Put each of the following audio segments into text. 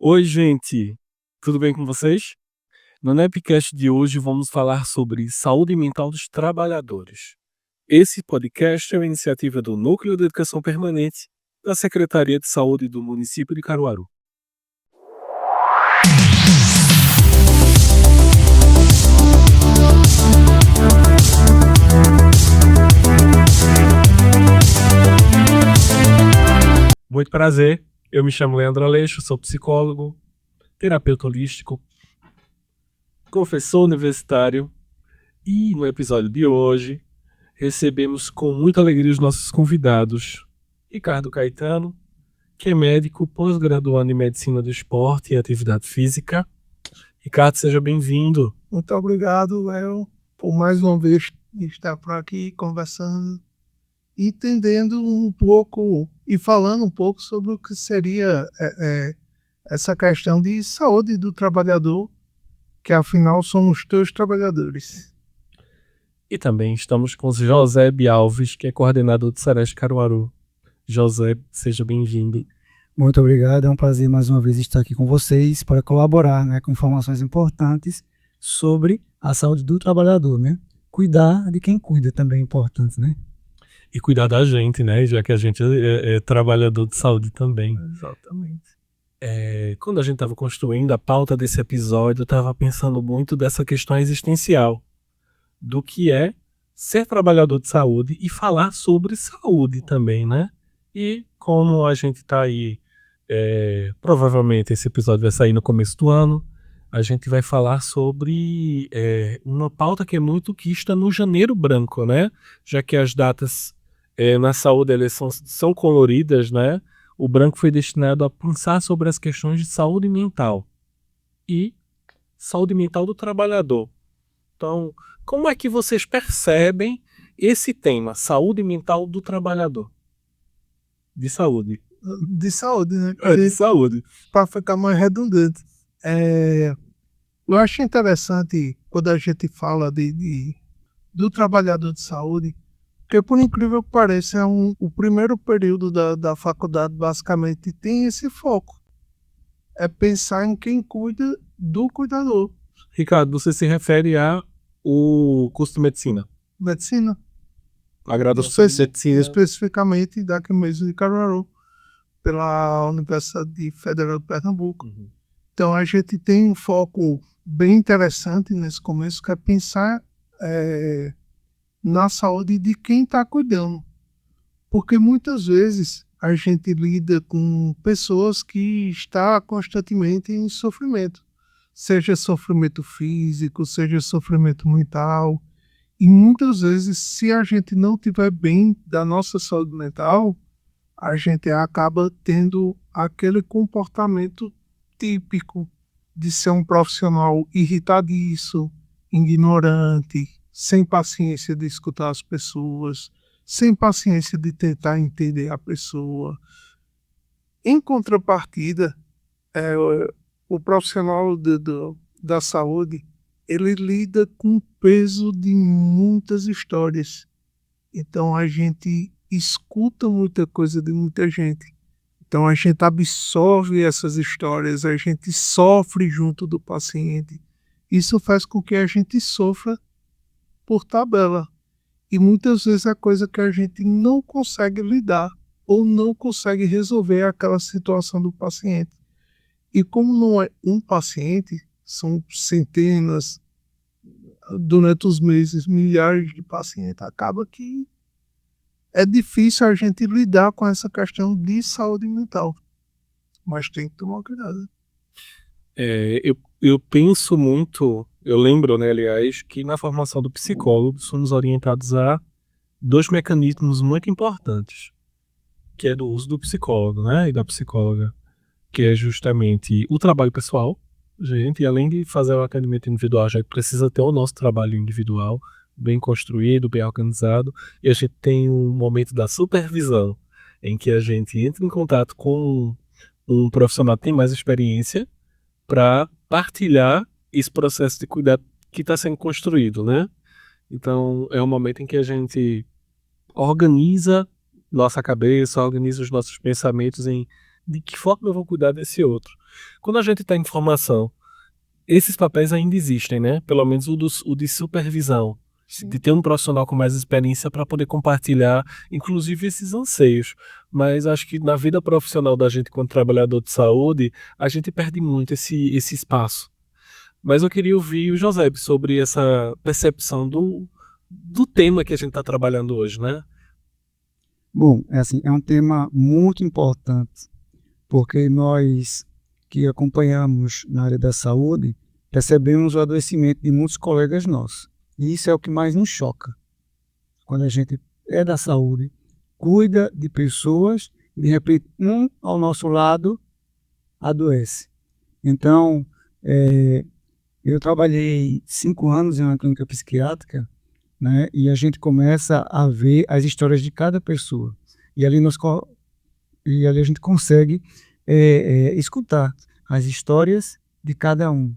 Oi, gente, tudo bem com vocês? No Nepcast de hoje vamos falar sobre saúde mental dos trabalhadores. Esse podcast é uma iniciativa do Núcleo de Educação Permanente da Secretaria de Saúde do município de Caruaru. Muito prazer, eu me chamo Leandro Aleixo, sou psicólogo, terapeuta holístico, professor universitário e no episódio de hoje recebemos com muita alegria os nossos convidados. Ricardo Caetano, que é médico pós-graduando em Medicina do Esporte e Atividade Física. Ricardo, seja bem-vindo. Muito obrigado, Léo, por mais uma vez estar por aqui conversando, entendendo um pouco e falando um pouco sobre o que seria essa questão de saúde do trabalhador, que afinal somos todos trabalhadores. E também estamos com José Alves, que é coordenador do Sereste Caruaru. José, seja bem-vindo. Muito obrigado, é um prazer mais uma vez estar aqui com vocês para colaborar, com informações importantes sobre a saúde do trabalhador, Cuidar de quem cuida também é importante, E cuidar da gente, já que a gente é trabalhador de saúde também. Exatamente. Quando a gente estava construindo a pauta desse episódio, eu estava pensando muito dessa questão existencial, do que é ser trabalhador de saúde e falar sobre saúde também, E como a gente está aí, provavelmente esse episódio vai sair no começo do ano, a gente vai falar sobre uma pauta que é muito quista no Janeiro Branco, Já que as datas na saúde elas são coloridas, O branco foi destinado a pensar sobre as questões de saúde mental e saúde mental do trabalhador. Então, como é que vocês percebem esse tema, saúde mental do trabalhador? De saúde. De saúde, De saúde. Para ficar mais redundante. Eu acho interessante quando a gente fala do trabalhador de saúde, porque por incrível que pareça, o primeiro período da faculdade basicamente tem esse foco. É pensar em quem cuida do cuidador. Ricardo, você se refere ao curso de medicina? Medicina. A graduação de medicina. Especificamente daqui mesmo de Caruaru, pela Universidade Federal de Pernambuco. Uhum. Então a gente tem um foco bem interessante nesse começo, que é pensar na saúde de quem está cuidando. Porque muitas vezes a gente lida com pessoas que estão constantemente em sofrimento. Seja sofrimento físico, seja sofrimento mental. E muitas vezes, se a gente não estiver bem da nossa saúde mental, a gente acaba tendo aquele comportamento típico de ser um profissional irritadiço, ignorante, sem paciência de escutar as pessoas, sem paciência de tentar entender a pessoa. Em contrapartida, o profissional da saúde, ele lida com o peso de muitas histórias. Então a gente escuta muita coisa de muita gente. Então a gente absorve essas histórias, a gente sofre junto do paciente. Isso faz com que a gente sofra por tabela. E muitas vezes é coisa que a gente não consegue lidar ou não consegue resolver aquela situação do paciente. E como não é um paciente, são centenas, durante os meses, milhares de pacientes, acaba que é difícil a gente lidar com essa questão de saúde mental. Mas tem que tomar cuidado. Eu penso muito, eu lembro, aliás, que na formação do psicólogo somos orientados a dois mecanismos muito importantes, que é do uso do psicólogo, e da psicóloga, que é justamente o trabalho pessoal. Gente, além de fazer o atendimento individual, a gente precisa ter o nosso trabalho individual bem construído, bem organizado, e a gente tem um momento da supervisão, em que a gente entra em contato com um profissional que tem mais experiência para partilhar esse processo de cuidado que está sendo construído, Então, é um momento em que a gente organiza nossa cabeça, organiza os nossos pensamentos em de que forma eu vou cuidar desse outro. Quando a gente está em formação, esses papéis ainda existem, né? Pelo menos o de supervisão, de ter um profissional com mais experiência para poder compartilhar, inclusive, esses anseios. Mas acho que na vida profissional da gente, como trabalhador de saúde, a gente perde muito esse espaço. Mas eu queria ouvir o José sobre essa percepção do tema que a gente está trabalhando hoje, né? Bom, é um tema muito importante, porque nós que acompanhamos na área da saúde percebemos o adoecimento de muitos colegas nossos. E isso é o que mais nos choca. Quando a gente é da saúde, cuida de pessoas, e de repente ao nosso lado adoece. Então, eu trabalhei 5 anos em uma clínica psiquiátrica, né, e a gente começa a ver as histórias de cada pessoa. E ali a gente consegue escutar as histórias de cada um,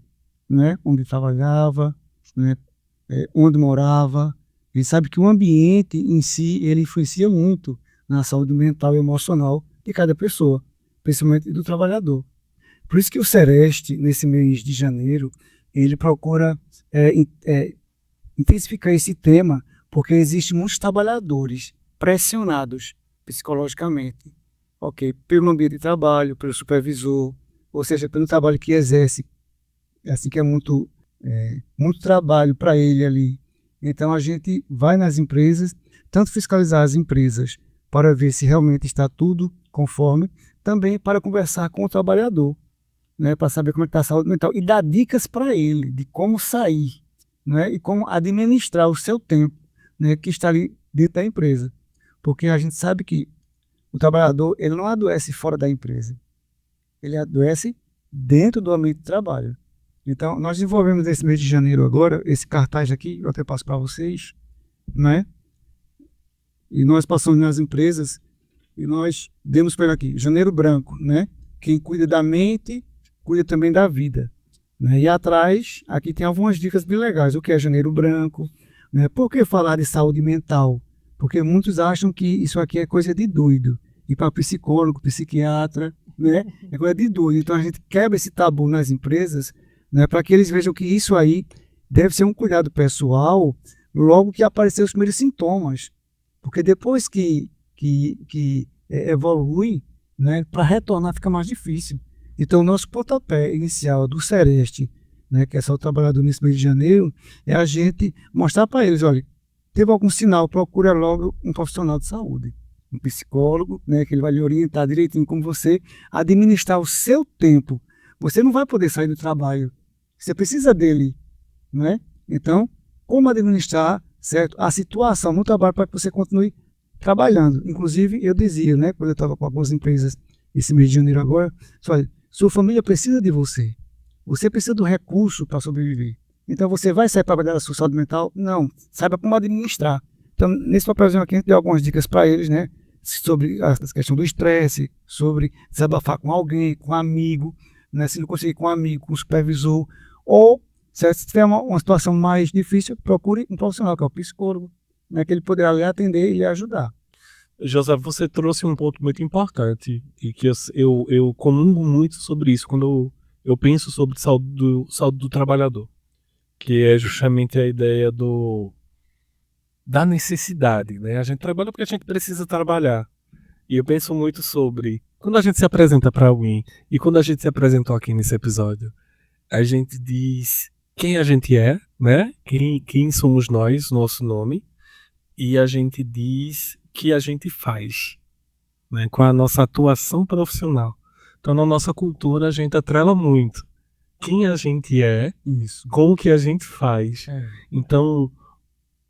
né, onde trabalhava, né, onde morava. A gente sabe que o ambiente em si, ele influencia muito na saúde mental e emocional de cada pessoa, principalmente do trabalhador. Por isso que o Sereste, nesse mês de janeiro, ele procura intensificar esse tema, porque existem muitos trabalhadores pressionados psicologicamente, pelo ambiente de trabalho, pelo supervisor, ou seja, pelo trabalho que exerce, assim que é muito trabalho para ele ali. Então a gente vai nas empresas, tanto fiscalizar as empresas para ver se realmente está tudo conforme, também para conversar com o trabalhador, né, para saber como está a saúde mental e dar dicas para ele de como sair, né, e como administrar o seu tempo, né, que está ali dentro da empresa. Porque a gente sabe que o trabalhador ele não adoece fora da empresa, ele adoece dentro do ambiente de trabalho. Então, nós desenvolvemos esse mês de janeiro agora, esse cartaz aqui, eu até passo para vocês, né? E nós passamos nas empresas e nós demos para aqui, janeiro branco, né? Quem cuida da mente, cuida também da vida, né? E atrás, aqui tem algumas dicas bem legais, o que é janeiro branco, né? Por que falar de saúde mental? Porque muitos acham que isso aqui é coisa de doido, e para psicólogo, psiquiatra, né? É coisa de doido. Então a gente quebra esse tabu nas empresas, né, para que eles vejam que isso aí deve ser um cuidado pessoal logo que aparecer os primeiros sintomas. Porque depois que evolui, né, para retornar fica mais difícil. Então o nosso pontapé inicial do Sereste, né, que é só o trabalhador nesse mês de janeiro, é a gente mostrar para eles, olha, teve algum sinal, procura logo um profissional de saúde, um psicólogo, né, que ele vai lhe orientar direitinho como você administrar o seu tempo. Você não vai poder sair do trabalho, você precisa dele, né? Então, como administrar, certo, a situação no trabalho para que você continue trabalhando. Inclusive, eu dizia, né, quando eu estava com algumas empresas esse mês de janeiro agora, olha, sua família precisa de você. Você precisa do recurso para sobreviver. Então, você vai sair para trabalhar da sua saúde mental? Não. Saiba como administrar. Então, nesse papelzinho aqui, a gente deu algumas dicas para eles, né, sobre a questão do estresse, sobre desabafar com alguém, com um amigo, né, se não conseguir com um amigo, com um supervisor, ou se tiver uma situação mais difícil, procure um profissional, que é o psicólogo, né, que ele poderá lhe atender e lhe ajudar. José, você trouxe um ponto muito importante e que eu comungo muito sobre isso quando eu penso sobre saúde do trabalhador, que é justamente a ideia da necessidade, né? A gente trabalha porque a gente precisa trabalhar. E eu penso muito sobre quando a gente se apresenta para alguém e quando a gente se apresentou aqui nesse episódio, a gente diz quem a gente é, né? Quem somos nós, nosso nome, e a gente diz que a gente faz, né? Com a nossa atuação profissional. Então, na nossa cultura, a gente atrela muito quem a gente é, Isso. com o que a gente faz. Então,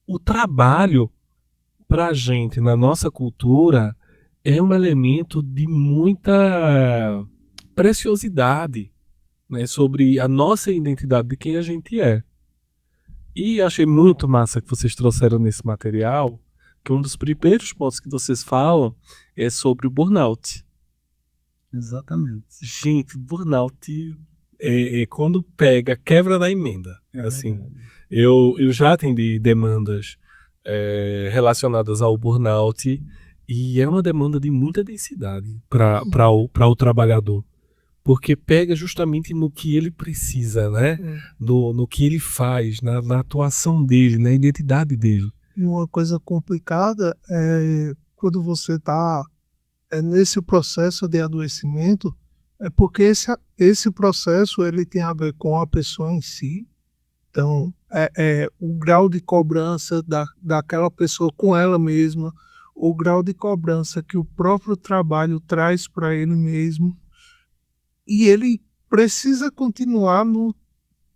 o trabalho, pra gente, na nossa cultura, é um elemento de muita preciosidade, né, sobre a nossa identidade de quem a gente é. E achei muito massa que vocês trouxeram nesse material, que um dos primeiros pontos que vocês falam é sobre o burnout. Exatamente. Gente, burnout é quando pega, quebra na emenda. Assim, eu já atendi demandas relacionadas ao burnout e é uma demanda de muita densidade para o trabalhador. porque pega justamente no que ele precisa, né? No que ele faz, na atuação dele, na identidade dele. E uma coisa complicada é quando você está nesse processo de adoecimento, é porque esse processo ele tem a ver com a pessoa em si. Então, o grau de cobrança daquela pessoa com ela mesma, o grau de cobrança que o próprio trabalho traz para ele mesmo, e ele precisa continuar no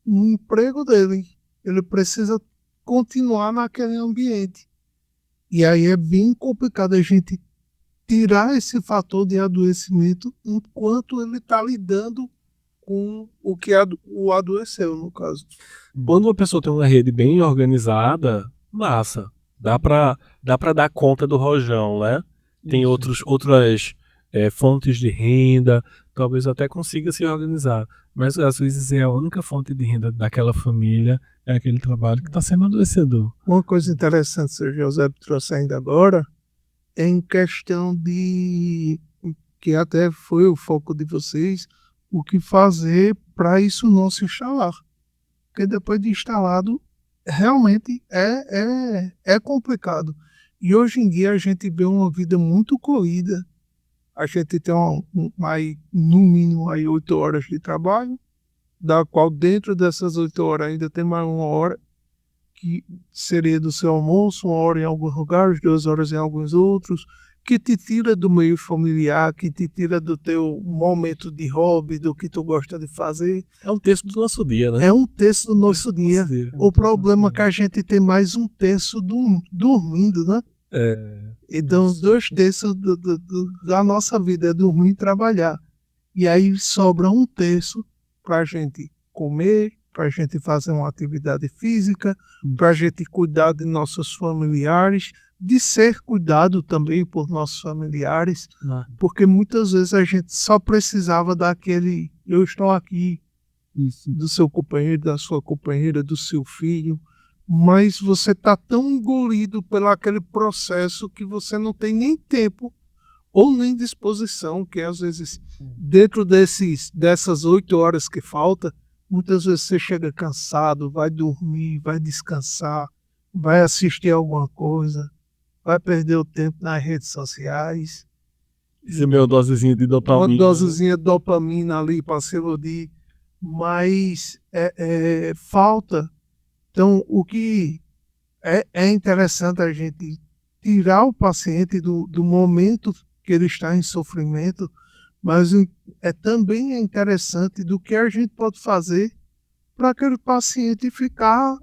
emprego dele, ele precisa continuar naquele ambiente. E aí é bem complicado a gente tirar esse fator de adoecimento enquanto ele está lidando com o que o adoeceu, no caso. Quando uma pessoa tem uma rede bem organizada, massa. Dá pra dar conta do rojão, né? Tem outras fontes de renda, talvez até consiga se organizar. Mas às vezes é a única fonte de renda daquela família, é aquele trabalho que está sendo adoecedor. Uma coisa interessante que o Sr. José trouxe ainda agora é em questão de, que até foi o foco de vocês, o que fazer para isso não se instalar. Porque depois de instalado, realmente é complicado. E hoje em dia a gente vê uma vida muito corrida. A gente tem no mínimo aí 8 horas de trabalho, da qual dentro dessas 8 horas ainda tem mais 1 hora, que seria do seu almoço, 1 hora em alguns lugares, 2 horas em alguns outros, que te tira do meio familiar, que te tira do teu momento de hobby, do que tu gosta de fazer. É um terço do nosso dia, né? É um terço do nosso dia. O problema é que a gente tem mais 1/3 dormindo, né? Então, 2/3 da nossa vida é dormir e trabalhar. E aí sobra 1/3 para a gente comer, para a gente fazer uma atividade física, para a gente cuidar de nossos familiares, de ser cuidado também por nossos familiares, porque muitas vezes a gente só precisava daquele eu estou aqui, do seu companheiro, da sua companheira, do seu filho, mas você está tão engolido pelo aquele processo que você não tem nem tempo ou nem disposição, que às vezes dentro dessas 8 horas que falta, muitas vezes você chega cansado, vai dormir, vai descansar, vai assistir alguma coisa, vai perder o tempo nas redes sociais. Isso é uma dosezinha de dopamina. Uma dosezinha de dopamina ali para se iludir, mas falta. Então, o que é interessante a gente tirar o paciente do momento que ele está em sofrimento, mas também é interessante do que a gente pode fazer para aquele paciente ficar,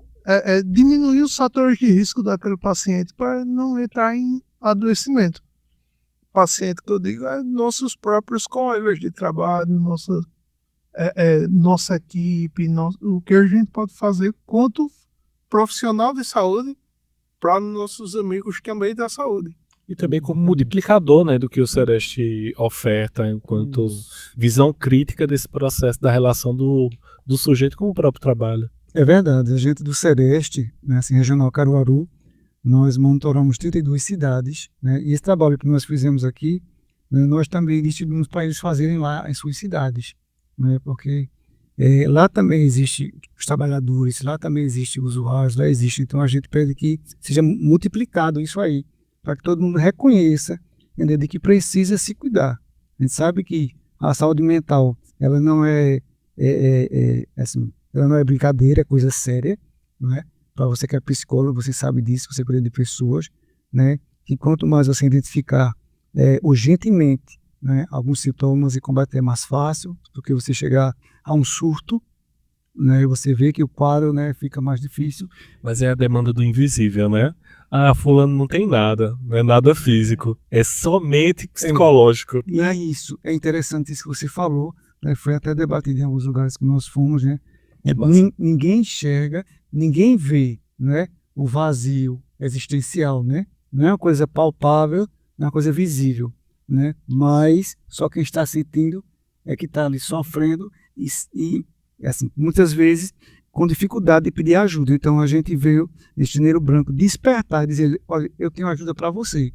diminuir os fatores de risco daquele paciente para não entrar em adoecimento. Paciente que eu digo é nossos próprios colegas de trabalho, nossa equipe, o que a gente pode fazer quanto profissional de saúde para nossos amigos também da saúde. E também como multiplicador, né, do que o Sereste oferta enquanto visão crítica desse processo da relação do sujeito com o próprio trabalho. É verdade, a gente do Sereste, né, assim, Regional Caruaru, nós monitoramos 32 cidades, né, e esse trabalho que nós fizemos aqui, né, nós também distribuímos para eles fazerem lá em suas cidades, né, porque lá também existe os trabalhadores, lá também existe usuários, lá existe, então a gente pede que seja multiplicado isso aí, para que todo mundo reconheça, entender, de que precisa se cuidar. A gente sabe que a saúde mental, ela não assim, ela não é brincadeira, é coisa séria, não é? Para você que é psicólogo, você sabe disso, você cuida de pessoas, né? E quanto mais você identificar urgentemente, né, alguns sintomas e combater é mais fácil do que você chegar a um surto, né, e você vê que o quadro, né, fica mais difícil. Mas é a demanda do invisível, né? Ah, fulano não tem nada, não é nada físico, é somente psicológico. E é isso, é interessante isso que você falou, né, foi até debatido em alguns lugares que nós fomos, né? Ninguém enxerga, ninguém vê, né, o vazio existencial, né? Não é uma coisa palpável, não é uma coisa visível, né? Mas só quem está sentindo é que está ali sofrendo e assim, muitas vezes com dificuldade de pedir ajuda. Então a gente veio nesse Janeiro Branco despertar e dizer, olha, eu tenho ajuda para você,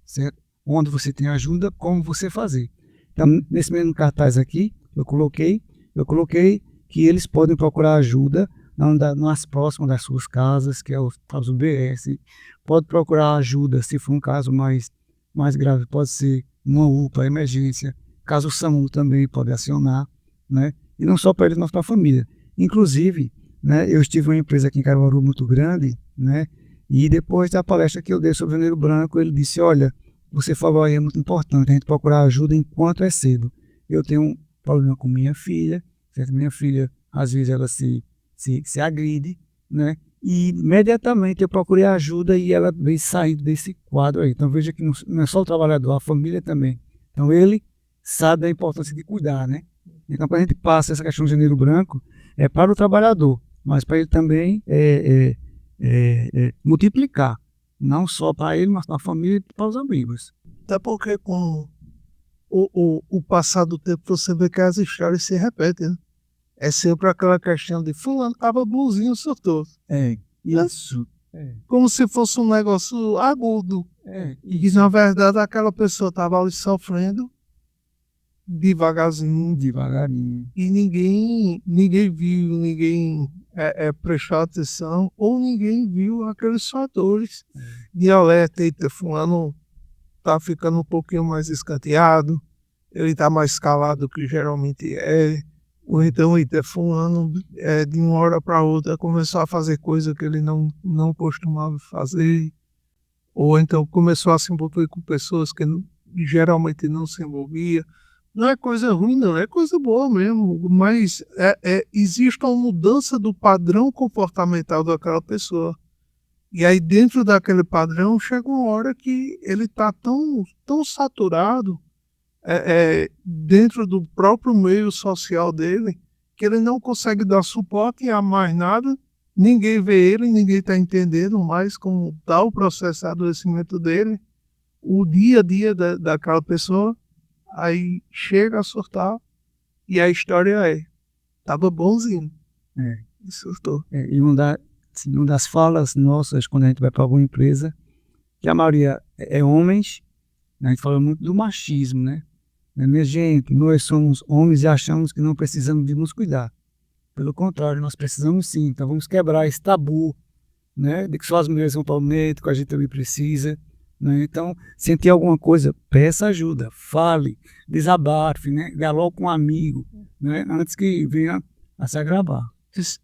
certo? Onde você tem ajuda, como você fazer. Então, nesse mesmo cartaz aqui, Eu coloquei que eles podem procurar ajuda nas próximas das suas casas, que é o caso BS. Pode procurar ajuda se for um caso mais grave, pode ser uma UPA, emergência. Caso o SAMU também pode acionar, né? E não só para eles, mas para a família. Inclusive, né, eu estive em uma empresa aqui em Caruaru muito grande, né? E depois da palestra que eu dei sobre o Janeiro Branco, ele disse, olha, você falou aí, é muito importante a gente procurar ajuda enquanto é cedo. Eu tenho um problema com minha filha, certo? Minha filha, às vezes, ela se agride, né? E imediatamente eu procurei ajuda e ela veio saindo desse quadro aí. Então veja que não é só o trabalhador, a família também. Então ele sabe da importância de cuidar, né? Então quando a gente passa essa questão do Janeiro Branco, é para o trabalhador, mas para ele também multiplicar. Não só para ele, mas para a família e para os amigos. Até porque com o passar do tempo você vê que as histórias se repetem, né? É sempre aquela questão de fulano tava bonzinho, surtou. Isso. Como se fosse um negócio agudo. E na verdade aquela pessoa estava ali sofrendo devagarinho. E ninguém viu, ninguém prestou atenção, ou ninguém viu aqueles fatores de alerta. Eita, fulano tá ficando um pouquinho mais escanteado, ele tá mais calado do que geralmente é. Ou então, eita, fulano de uma hora para outra começou a fazer coisa que ele não costumava fazer. Ou então começou a se envolver com pessoas que geralmente não se envolvia. Não é coisa ruim, não, é coisa boa mesmo, mas existe uma mudança do padrão comportamental daquela pessoa. E aí dentro daquele padrão chega uma hora que ele está tão saturado dentro do próprio meio social dele, que ele não consegue dar suporte a mais nada, ninguém vê ele, ninguém está entendendo mais como está o processo de adoecimento dele, o dia a dia daquela pessoa. Aí chega a surtar e a história tava bonzinho. E surtou. E uma das falas nossas quando a gente vai para alguma empresa, que a maioria é homens, a gente fala muito do machismo, né? Minha gente, nós somos homens e achamos que não precisamos de nos cuidar. Pelo contrário, nós precisamos sim. Então vamos quebrar esse tabu, né? De que só as mulheres vão para o médico, a gente também precisa. Né? Então, sentir alguma coisa, peça ajuda, fale, desabafe, né? Dialogue com um amigo, né? Antes que venha a se agravar.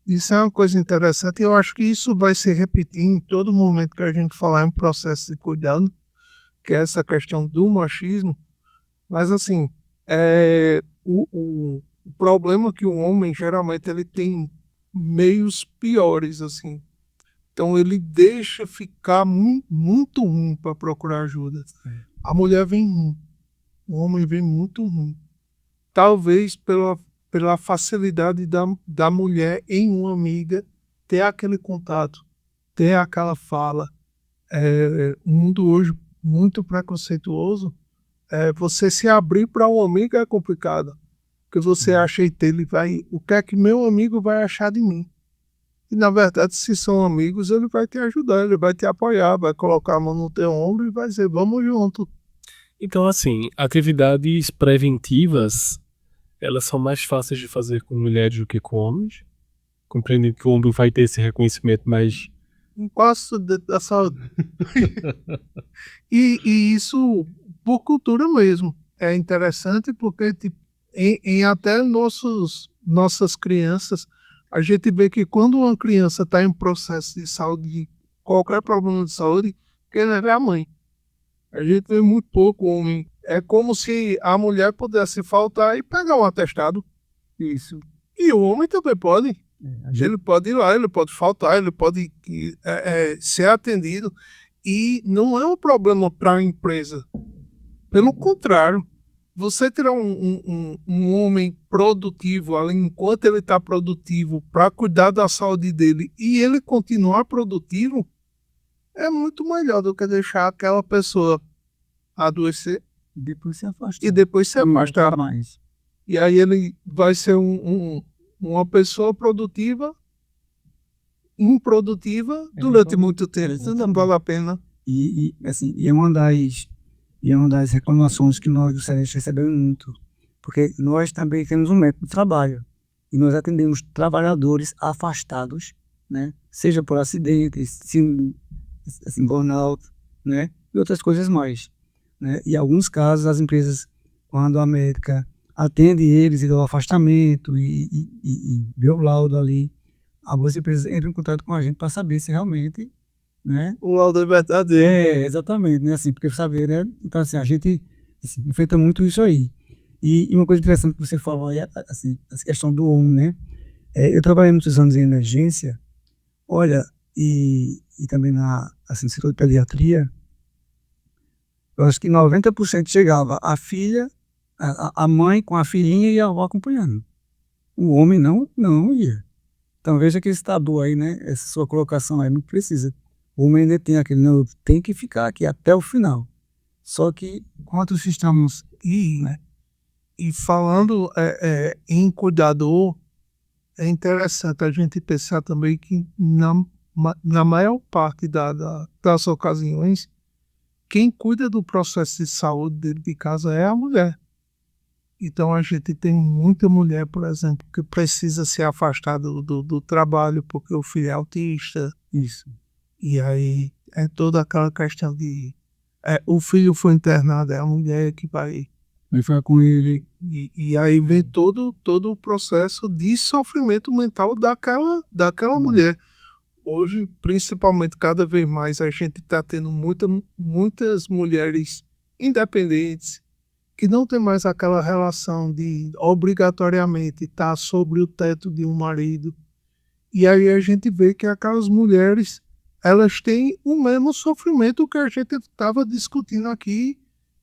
Isso é uma coisa interessante e eu acho que isso vai se repetir em todo momento que a gente falar em processo de cuidado, que é essa questão do machismo. Mas assim, o problema é que o homem geralmente ele tem meios piores, assim. Então ele deixa ficar muito ruim para procurar ajuda. A mulher vem ruim, o homem vem muito ruim. Talvez pela facilidade da mulher em uma amiga ter aquele contato, ter aquela fala. O mundo hoje muito preconceituoso. Você se abrir para um amigo é complicado, porque você acha que o que é que meu amigo vai achar de mim? E, na verdade, se são amigos, ele vai te ajudar, ele vai te apoiar, vai colocar a mão no teu ombro e vai dizer, vamos junto. Então, assim, atividades preventivas, elas são mais fáceis de fazer com mulheres do que com homens. Compreendendo que o homem vai ter esse reconhecimento mais... Em quase da saúde. e isso, por cultura mesmo, é interessante porque tipo, em até nossas crianças, a gente vê que quando uma criança está em processo de saúde, qualquer problema de saúde, quem leva é a mãe. A gente vê muito pouco homem. É como se a mulher pudesse faltar e pegar um atestado. Isso. E o homem também pode. Ele pode ir lá, ele pode faltar, ele pode ser atendido. E não é um problema para a empresa. Pelo contrário. Você tirar um homem produtivo ali, enquanto ele está produtivo, para cuidar da saúde dele e ele continuar produtivo, é muito melhor do que deixar aquela pessoa adoecer Depois se afasta. e depois se afastar. Mais. E aí ele vai ser uma pessoa produtiva, improdutiva durante muito tempo. Isso não vale a pena. E é uma das reclamações que nós do Celeste recebemos muito. Porque nós também temos um método de trabalho e nós atendemos trabalhadores afastados, né? Seja por acidente, assim, burnout, né? E outras coisas mais, né? E em alguns casos, as empresas, quando a médica atende eles e dá o afastamento e vê o laudo ali, algumas empresas entram em contato com a gente para saber se realmente, né? O laudo é verdadeiro. Exatamente, né? Assim, porque saber, né? Então, assim, a gente assim, enfrenta muito isso aí. E uma coisa interessante que você falou aí, assim, essa questão do homem, né? Eu trabalhei muitos anos em emergência, olha, e também assim, no setor de pediatria, eu acho que 90% chegava a filha, a mãe com a filhinha e a avó acompanhando. O homem não ia. Então veja que esse tabu aí, né? Essa sua colocação aí, não precisa. O homem ainda tem aquele, não, tem que ficar aqui até o final. Só que, enquanto estamos, né? E falando em cuidador, é interessante a gente pensar também que na maior parte das ocasiões, quem cuida do processo de saúde dentro de casa é a mulher. Então a gente tem muita mulher, por exemplo, que precisa se afastar do trabalho porque o filho é autista. Isso. E aí é toda aquela questão de o filho foi internado, é a mulher que vai ficar com ele. E aí vem todo o processo de sofrimento mental daquela mulher. Hoje, principalmente, cada vez mais, a gente está tendo muitas mulheres independentes que não tem mais aquela relação de obrigatoriamente estar sobre o teto de um marido. E aí a gente vê que aquelas mulheres, elas têm o mesmo sofrimento que a gente estava discutindo aqui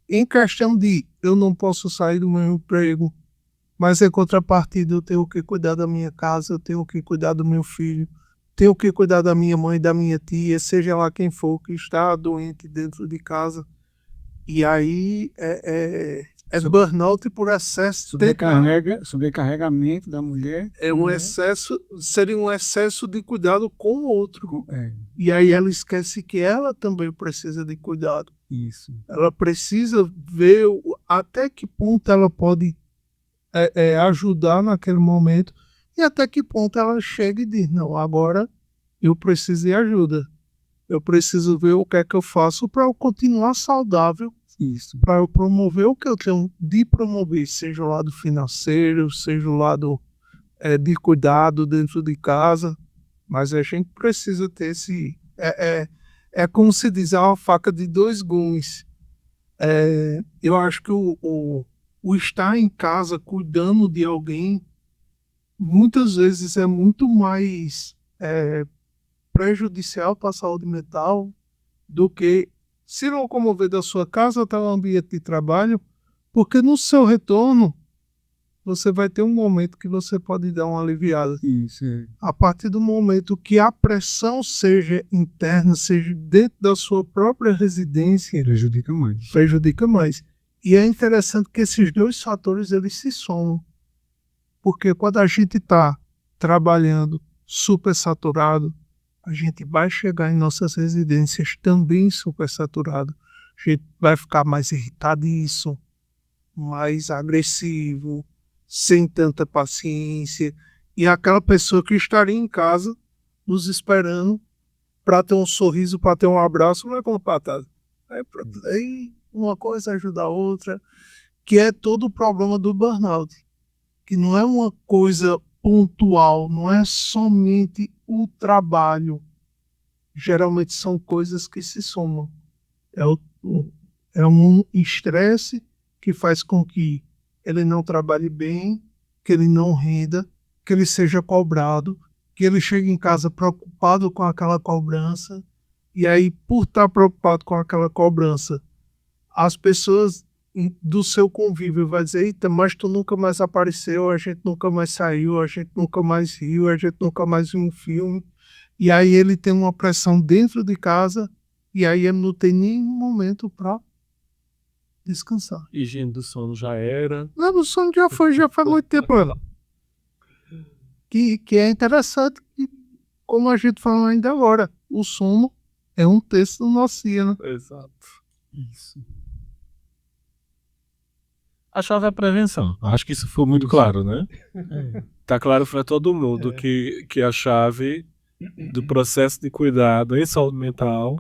em questão de eu não posso sair do meu emprego, mas em contrapartida eu tenho que cuidar da minha casa, eu tenho que cuidar do meu filho, tenho que cuidar da minha mãe, da minha tia, seja lá quem for que está doente dentro de casa. E aí é burnout por excesso. Sobrecarregamento da mulher. É um excesso, seria um excesso de cuidado com o outro. É. E aí ela esquece que ela também precisa de cuidado. Isso. Ela precisa ver até que ponto ela pode ajudar naquele momento e até que ponto ela chega e diz, não, agora eu preciso de ajuda. Eu preciso ver o que é que eu faço para eu continuar saudável, para eu promover o que eu tenho de promover, seja o lado financeiro, seja o lado de cuidado dentro de casa, mas a gente precisa ter esse... É como se diz, é uma faca de dois gumes. Eu acho que o estar em casa cuidando de alguém, muitas vezes é muito mais prejudicial para a saúde mental do que se locomover da sua casa até o ambiente de trabalho, porque no seu retorno você vai ter um momento que você pode dar uma aliviada. Isso. A partir do momento que a pressão seja interna, seja dentro da sua própria residência, prejudica mais. E é interessante que esses dois fatores eles se somam. Porque quando a gente está trabalhando super saturado, a gente vai chegar em nossas residências também super saturado. A gente vai ficar mais irritadiço, mais agressivo, sem tanta paciência. E aquela pessoa que estaria em casa nos esperando para ter um sorriso, para ter um abraço, não é como patada. Aí uma coisa ajuda a outra, que é todo o problema do burnout. Que não é uma coisa pontual, não é somente o trabalho. Geralmente são coisas que se somam. É um estresse que faz com que ele não trabalhe bem, que ele não renda, que ele seja cobrado, que ele chegue em casa preocupado com aquela cobrança. E aí, por estar preocupado com aquela cobrança, as pessoas do seu convívio vai dizer, eita, mas tu nunca mais apareceu, a gente nunca mais saiu, a gente nunca mais riu, a gente nunca mais viu um filme. E aí ele tem uma pressão dentro de casa e aí ele não tem nenhum momento para descansar. Higiene do sono já era. Não, o sono já faz muito tempo. Que é interessante, que, como a gente falou ainda agora, o sono é um terço do nosso dia, né? Exato. Isso. A chave é a prevenção. Acho que isso foi muito claro, né? Tá claro para todo mundo que a chave do processo de cuidado em saúde mental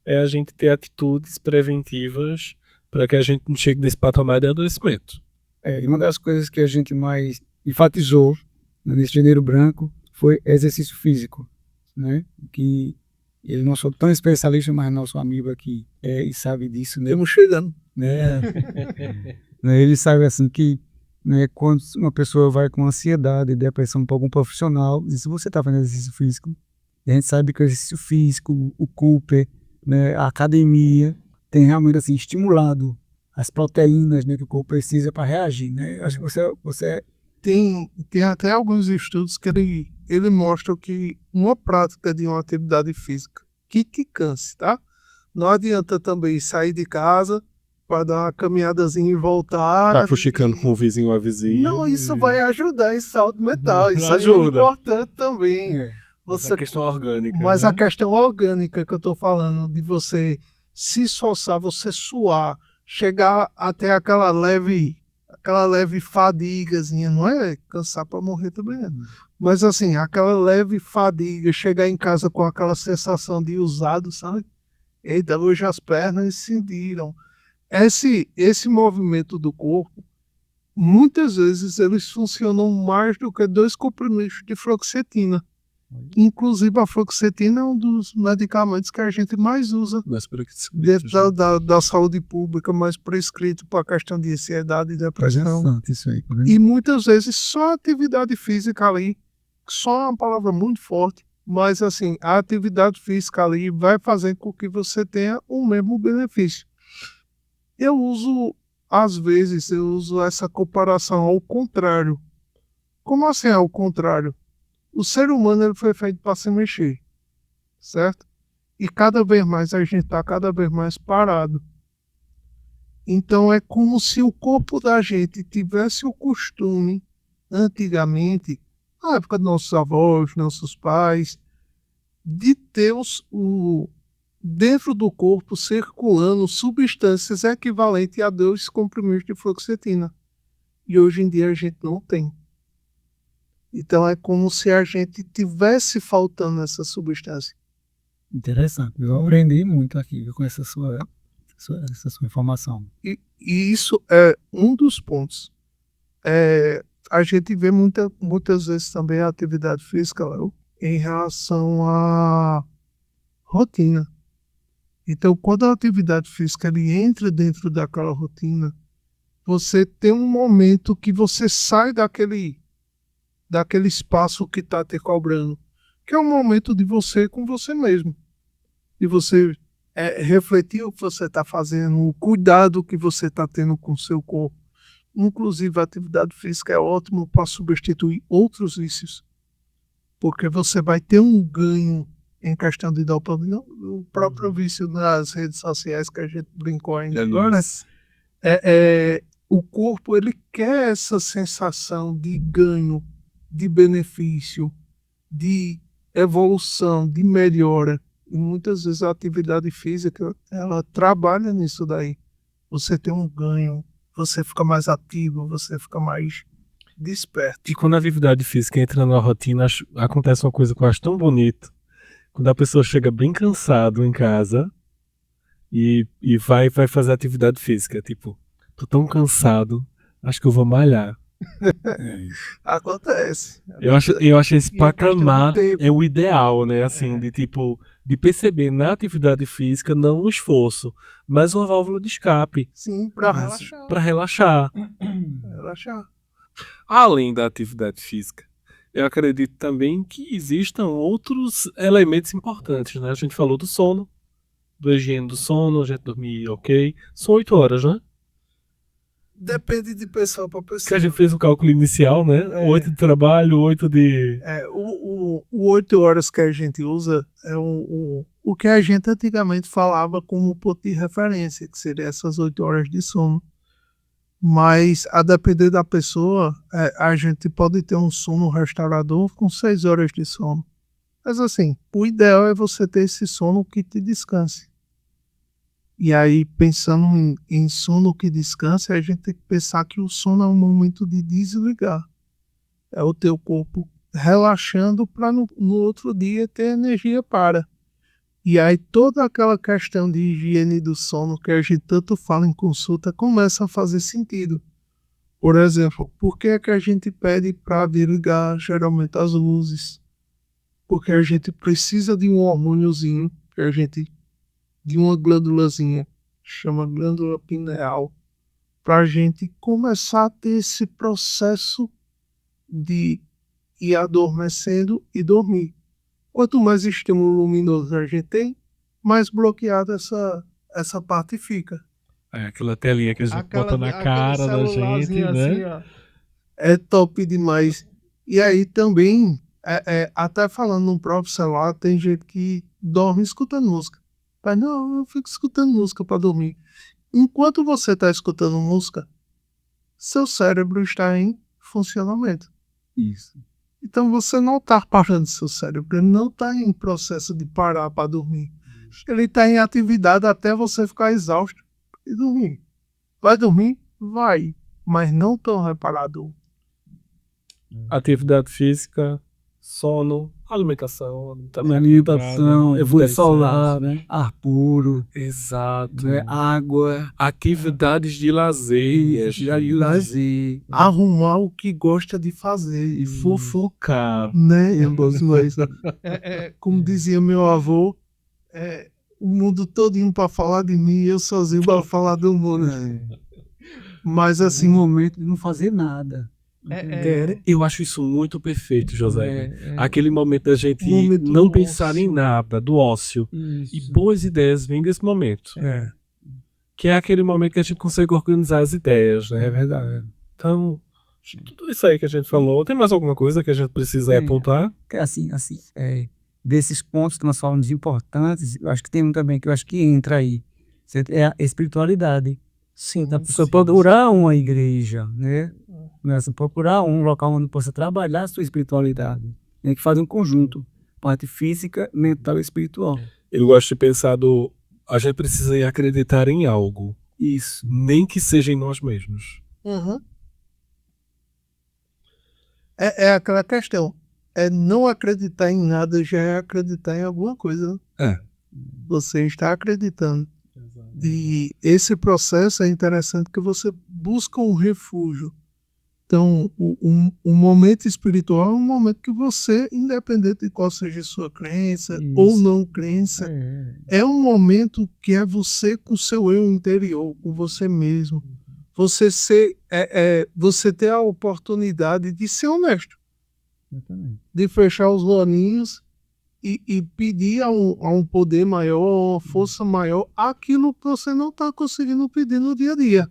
é a gente ter atitudes preventivas para que a gente não chegue nesse patamar de adoecimento. E uma das coisas que a gente mais enfatizou, né, nesse Janeiro Branco foi exercício físico, né? Que ele não sou tão especialista, mas nosso amigo aqui e sabe disso, né? Estamos chegando. Né? Ele sabe assim que, né, quando uma pessoa vai com ansiedade e depressão para algum profissional, e se você está fazendo exercício físico, a gente sabe que o exercício físico, o Cooper, né, a academia, tem realmente assim, estimulado as proteínas, né, que o corpo precisa para reagir. Né? Acho que você Tem até alguns estudos que ele mostra que uma prática de uma atividade física que te canse, tá? Não adianta também sair de casa para dar uma caminhadazinha e voltar. Tá fuxicando com o vizinho ou a vizinha. Não, isso vai ajudar em saúde mental. Isso aí é Ajuda. importante também. Essa questão orgânica. Mas né? a questão orgânica que eu estou falando, de você se esforçar, você suar, chegar até aquela leve fadigazinha, não é cansar para morrer também, né? Mas assim, aquela leve fadiga, chegar em casa com aquela sensação de usado, sabe? Eita, hoje as pernas sentiram. Esse movimento do corpo, muitas vezes eles funcionam mais do que 2 comprimidos de fluoxetina. Inclusive a fluoxetina é um dos medicamentos que a gente mais usa dentro da saúde pública, mais prescrito para a questão de ansiedade e depressão. Isso aí, né? E muitas vezes só a atividade física ali, só é uma palavra muito forte, mas assim, a atividade física ali vai fazer com que você tenha o mesmo benefício. Às vezes, eu uso essa comparação ao contrário. Como assim ao contrário? O ser humano ele foi feito para se mexer, certo? E cada vez mais a gente está cada vez mais parado. Então é como se o corpo da gente tivesse o costume, antigamente, na época dos nossos avós, nossos pais, de ter dentro do corpo circulando substâncias equivalentes a 2 comprimidos de fluoxetina. E hoje em dia a gente não tem. Então é como se a gente tivesse faltando essa substância. Interessante. Eu aprendi muito aqui com essa sua informação. E isso é um dos pontos. A gente vê muitas vezes também a atividade física, Léo, em relação à rotina. Então, quando a atividade física ele entra dentro daquela rotina, você tem um momento que você sai daquele espaço que está te cobrando, que é um momento de você com você mesmo, de você refletir o que você está fazendo, o cuidado que você está tendo com o seu corpo. Inclusive, a atividade física é ótima para substituir outros vícios, porque você vai ter um ganho em questão de dopamina, o próprio vício nas redes sociais que a gente brincou ainda agora. O corpo ele quer essa sensação de ganho, de benefício, de evolução, de melhora. E muitas vezes a atividade física ela trabalha nisso daí. Você tem um ganho, você fica mais ativo, você fica mais desperto. E quando a atividade física entra na rotina, acontece uma coisa que eu acho tão bonita. Quando a pessoa chega bem cansado em casa e vai fazer atividade física, tipo, tô tão cansado, acho que eu vou malhar. Acontece. Eu acho esse E a questão patamar do tempo. é o ideal, né? Assim, de perceber na atividade física não um esforço, mas uma válvula de escape Sim, para relaxar. para relaxar. Relaxar. Além da atividade física, eu acredito também que existam outros elementos importantes, né? A gente falou do sono, do higiene do sono, a gente dormir ok. São 8 horas, né? Depende de pessoa para Que a pessoa. gente fez o cálculo inicial, né? 8 de trabalho, 8 de... O 8 horas que a gente usa é o que a gente antigamente falava como ponto de referência, que seria essas 8 horas de sono. Mas, a depender da pessoa, a gente pode ter um sono restaurador com 6 horas de sono. Mas assim, o ideal é você ter esse sono que te descanse. E aí, pensando em sono que descansa, a gente tem que pensar que o sono é um momento de desligar. É o teu corpo relaxando para no outro dia ter energia para. E aí toda aquela questão de higiene do sono que a gente tanto fala em consulta começa a fazer sentido. Por exemplo, por que é que a gente pede para desligar geralmente as luzes? Porque a gente precisa de um hormôniozinho, de uma glândulazinha, chama glândula pineal, para a gente começar a ter esse processo de ir adormecendo e dormir. Quanto mais estímulo luminoso a gente tem, mais bloqueada essa parte fica. Aquela telinha que a gente bota na aquele cara da gente, celularzinho né? assim, ó. É top demais. E aí também, até falando no próprio celular, tem gente que dorme escutando música. Mas não, eu fico escutando música para dormir. Enquanto você está escutando música, seu cérebro está em funcionamento. Isso. Então você não está parando seu cérebro, ele não está em processo de parar para dormir. Ele está em atividade até você ficar exausto e dormir. Vai dormir? Vai, mas não tão reparador. Atividade física, sono, alimentação, Alimentação, evolução solar, né? Ar puro, Exato. né? Água, Atividades de lazer, lazer. Arrumar o que gosta de fazer. e fofocar. Né, mas como dizia meu avô, o mundo todinho para falar de mim e eu sozinho para falar do mundo. Mas Assim, assim, momento de não fazer nada. Eu acho isso muito perfeito, José. É. Aquele momento da gente Momento não do pensar em ócio. nada, do ócio. E Isso. boas ideias vêm desse momento. Que é aquele momento que a gente consegue organizar as ideias, né? É verdade. Então, tudo isso aí que a gente falou. Tem mais alguma coisa que a gente precisa Tem. apontar? Que assim, desses pontos que nós falamos importantes, eu acho que tem um também que eu acho que entra aí. É a espiritualidade. sim, Da pessoa procurar uma igreja, né? Começa a procurar um local onde possa trabalhar a sua espiritualidade. Tem que fazer um conjunto, parte física, mental e espiritual. Eu gosto de pensar a gente precisa ir acreditar em algo, Isso. nem que seja em nós mesmos. Uhum. É aquela questão. É não acreditar em nada já é acreditar em alguma coisa. Né? É. Você está acreditando. E esse processo é interessante que você busca um refúgio. Então, o momento espiritual é um momento que você, independente de qual seja a sua crença Isso. ou não crença, é um momento que é você com o seu eu interior, com você mesmo. Você você ter a oportunidade de ser honesto, Exatamente. de fechar os olhinhos e pedir a um poder maior, a uma força maior, aquilo que você não está conseguindo pedir no dia a dia.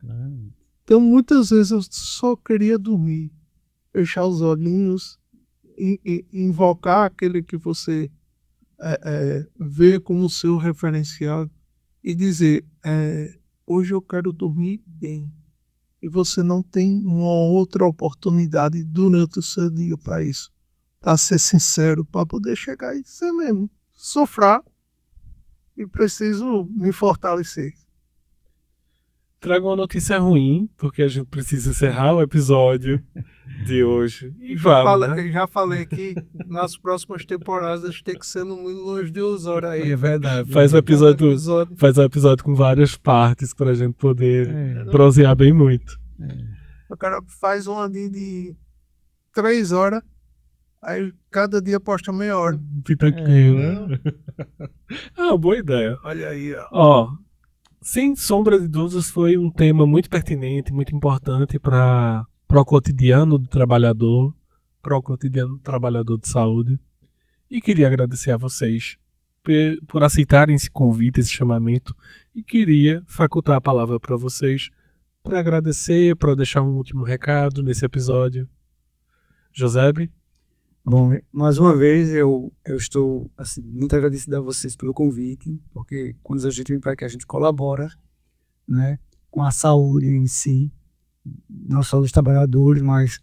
Então, muitas vezes eu só queria dormir, fechar os olhinhos e invocar aquele que você vê como seu referencial e dizer: hoje eu quero dormir bem. E você não tem uma outra oportunidade durante o seu dia para isso. Para ser sincero, para poder chegar e dizer mesmo: sofrer e preciso me fortalecer. Trago uma notícia ruim, porque a gente precisa encerrar o episódio de hoje. E vamos, né? Já falei que nas próximas temporadas tem que ser no mínimo umas 2 horas aí. É verdade. Faz um episódio com várias partes para a gente poder prosear bem muito. O cara faz uma de 3 horas, aí cada dia posta meia hora. Pitaquinho, né? Boa ideia. Olha aí, ó. Ó, sem sombra de dúvidas, foi um tema muito pertinente, muito importante para o cotidiano do trabalhador, para o cotidiano do trabalhador de saúde. E queria agradecer a vocês por aceitarem esse convite, esse chamamento. E queria facultar a palavra para vocês para agradecer, para deixar um último recado nesse episódio. José? Bom, mais uma vez eu estou assim, muito agradecido a vocês pelo convite, porque quando a gente vem para cá a gente colabora, né, com a saúde em si, não só dos trabalhadores, mas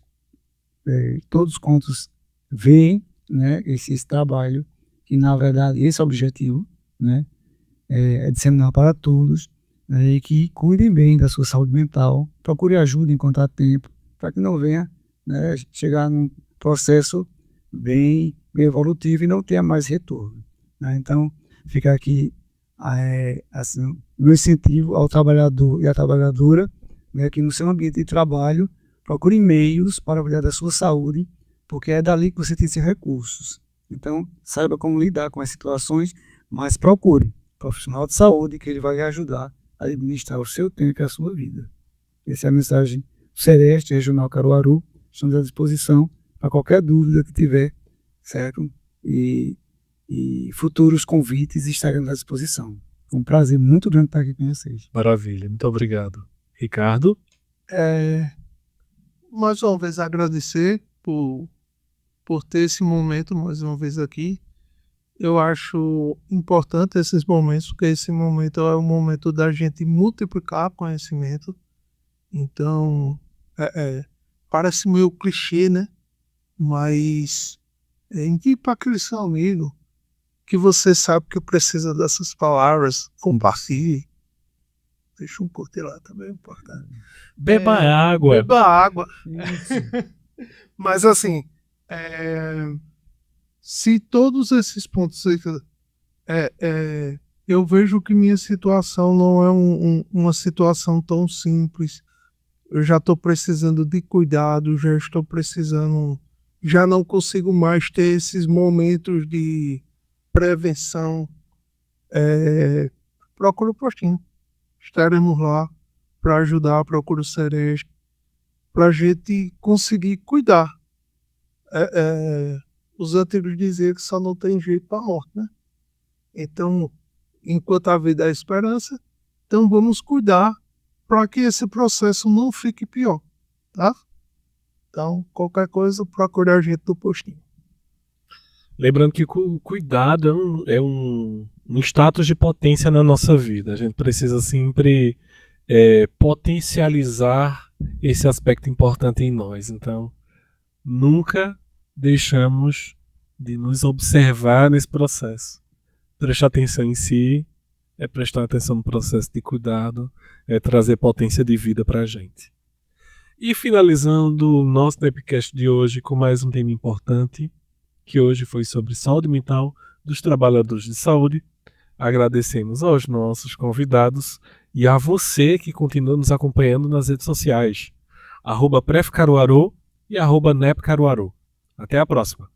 todos quantos veem, né, esse trabalho, que na verdade esse é o objetivo, né, é disseminar para todos. né, e que cuidem bem da sua saúde mental, procure ajuda enquanto há tempo, para que não venha, né, chegar num processo bem evolutivo e não tenha mais retorno, né? Então, fica aqui assim, meu incentivo ao trabalhador e à trabalhadora, né, que no seu ambiente de trabalho procure meios para cuidar da sua saúde, porque é dali que você tem seus recursos. Então, saiba como lidar com as situações, mas procure um profissional de saúde que ele vai lhe ajudar a administrar o seu tempo e a sua vida. Essa é a mensagem do Sereste Regional Caruaru. Estamos à disposição para qualquer dúvida que tiver, certo? E futuros convites estaremos à disposição. Foi um prazer muito grande estar aqui com vocês. Maravilha, muito obrigado. Ricardo? Mais uma vez agradecer por ter esse momento mais uma vez aqui. Eu acho importante esses momentos, porque esse momento é o momento da gente multiplicar conhecimento. Então, parece meio clichê, né? Mas indique para aquele seu amigo que você sabe que precisa dessas palavras, compartilhe. Deixa um curtir lá, também é importante. Beba água. Beba água. Mas assim, se todos esses pontos eu vejo que minha situação não é uma situação tão simples. Eu já estou precisando de cuidado, já estou precisando, já não consigo mais ter esses momentos de prevenção. Procura o postinho. Estaremos lá para ajudar, procura o Sereste, para a gente conseguir cuidar. Os antigos diziam que só não tem jeito para a morte, né? Então, enquanto a vida é esperança, então vamos cuidar para que esse processo não fique pior, tá? Então, qualquer coisa, procure a gente do postinho. Lembrando que o cuidado é um status de potência na nossa vida. A gente precisa sempre potencializar esse aspecto importante em nós. Então, nunca deixamos de nos observar nesse processo. Prestar atenção em si é prestar atenção no processo de cuidado, é trazer potência de vida para a gente. E finalizando o nosso Nepcast de hoje com mais um tema importante, que hoje foi sobre saúde mental dos trabalhadores de saúde. Agradecemos aos nossos convidados e a você que continua nos acompanhando nas redes sociais, @prefcaruaru e @nepcaruaru. Até a próxima!